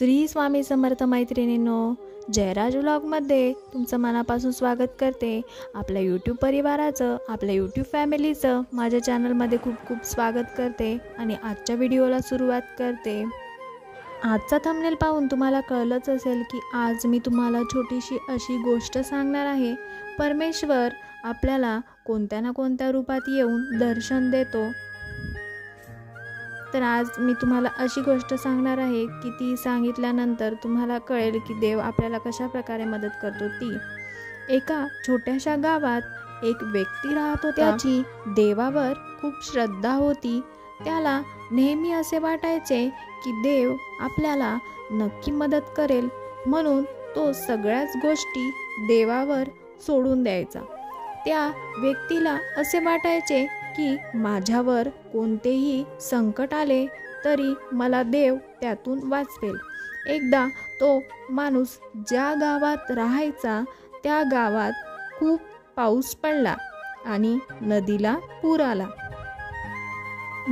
श्री स्वामी समर्थ मैत्रिणींनो, जयराज व्लॉगमध्ये तुमचं मनापासून स्वागत करते। आपल्या यूट्यूब परिवाराचं, आपल्या यूट्यूब फॅमिलीचं माझ्या चॅनलमध्ये खूप खूप स्वागत करते आणि आजच्या व्हिडिओला सुरुवात करते। आजचा थंबनेल पाहून तुम्हाला कळलंच असेल की आज मी तुम्हाला छोटीशी अशी गोष्ट सांगणार आहे। परमेश्वर आपल्याला कोणत्या ना कोणत्या रूपात येऊन दर्शन देतो। तर आज मी तुम्हाला अशी गोष्ट सांगणार आहे की ती सांगितल्यानंतर तुम्हाला कळेल की देव आपल्याला कशा प्रकारे मदत करतो। ती एका छोट्याशा गावात एक व्यक्ती राहत होता। त्याची देवावर खूप श्रद्धा होती। त्याला नेहमी असे वाटायचे की देव आपल्याला नक्की मदत करेल, म्हणून तो सगळ्याच गोष्टी देवावर सोडून द्यायचा। त्या व्यक्तीला असे वाटायचे की माझ्यावर कोणतेही संकट आले तरी मला देव त्यातून वाचवेल। एकदा तो माणूस ज्या गावात राहायचा त्या गावात खूप पाऊस पडला आणि नदीला पूर आला।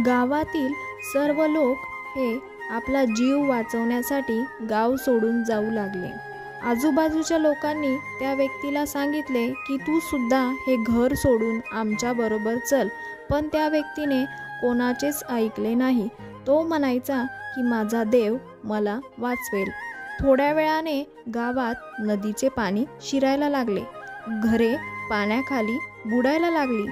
गावातील सर्व लोक हे आपला जीव वाचवण्यासाठी गाव सोडून जाऊ लागले। आजूबाजूच्या लोकांनी त्या व्यक्तीला सांगितले की तू सुद्धा हे घर सोडून आमच्या बरोबर चल, पण त्या व्यक्तीने कोणाचेच ऐकले नाही। तो म्हणायचा की माझा देव मला वाचवेल। थोड्या वेळाने गावात नदीचे पाणी शिरायला लागले, घरे पाण्याखाली बुडायला लागली।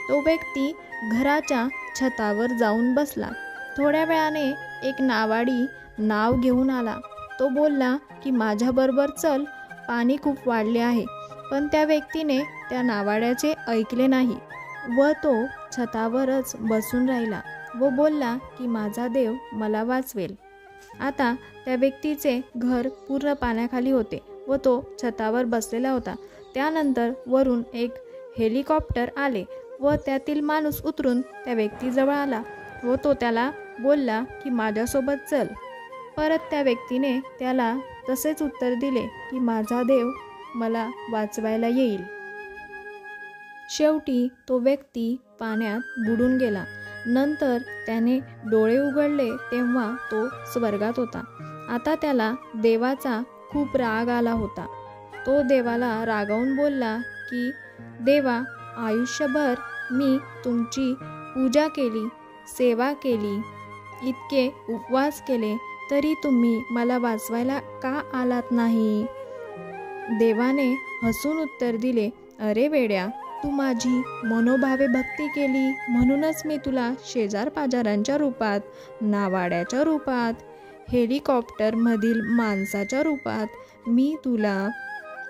तो व्यक्ती घराच्या छतावर जाऊन बसला। थोड्या वेळाने एक नावाडी नाव घेऊन आला। तो बोलला की माझ्याबरोबर चल, पाणी खूप वाढले आहे, पण त्या व्यक्तीने त्या नावाड्याचे ऐकले नाही व तो छतावरच बसून राहिला व बोलला की माझा देव मला वाचवेल। आता त्या व्यक्तीचे घर पूर्ण पाण्याखाली होते व तो छतावर बसलेला होता। त्यानंतर वरून एक हेलिकॉप्टर आले व त्यातील माणूस उतरून त्या व्यक्तीजवळ आला व तो त्याला बोलला की माझ्यासोबत चल। परत त्या व्यक्तीने त्याला तसेच उत्तर दिले की माझा देव मला वाचवायला येईल। शेवटी तो व्यक्ती पाण्यात बुडून गेला। नंतर त्याने डोळे उघडले तेव्हा तो स्वर्गात होता। आता त्याला देवाचा खूप राग आला होता। तो देवाला रागावून बोलला की देवा, आयुष्यभर मी तुमची पूजा केली, सेवा केली, इतके उपवास केले, तरी तुम्ही मला वाचवायला का आलात नाही? देवाने हसून उत्तर दिले, अरे वेड्या, तू माझी मनोभावे भक्ती केली, म्हणूनच मी तुला शेजार पाजारांच्या रूपात, नावाड्याच्या रूपात, हेलिकॉप्टरमधील माणसाच्या रूपात मी तुला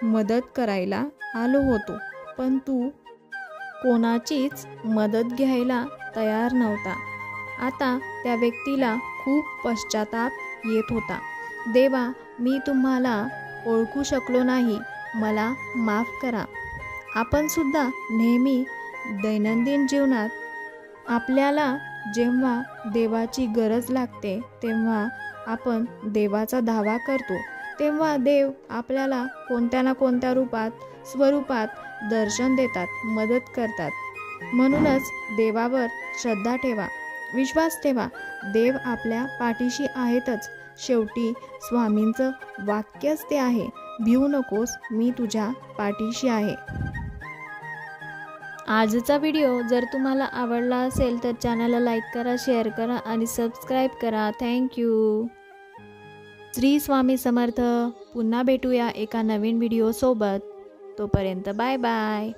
मदत करायला आलो होतो, पण तू कोणाचीच मदत घ्यायला तयार नव्हता। आता त्या व्यक्तीला खूप पश्चाताप येत होता। देवा, मी तुम्हाला ओळखू शकलो नाही, मला माफ करा। आपण सुद्धा नेहमी दैनंदिन जीवनात आपल्याला जेव्हा देवाची गरज लागते तेव्हा आपण देवाचा धावा करतो, तेव्हा देव आपल्याला कोणत्या ना कोणत्या स्वरूपात दर्शन देतात, मदत करतात। म्हणूनच देवावर श्रद्धा ठेवा, विश्वास ठेवा, देव आपल्या पाठीशी आहेतच। शेवटी स्वामींचं वाक्यच ते आहे, भिवू नकोस, मी तुझ्या पाठीशी आहे। आजचा व्हिडिओ जर तुम्हाला आवडला असेल तर चॅनलला लाईक करा, शेअर करा आणि सबस्क्राईब करा। थँक्यू। श्री स्वामी समर्थ। पुन्हा भेटूया एका नवीन व्हिडिओ सोबत। तोपर्यंत बाय बाय।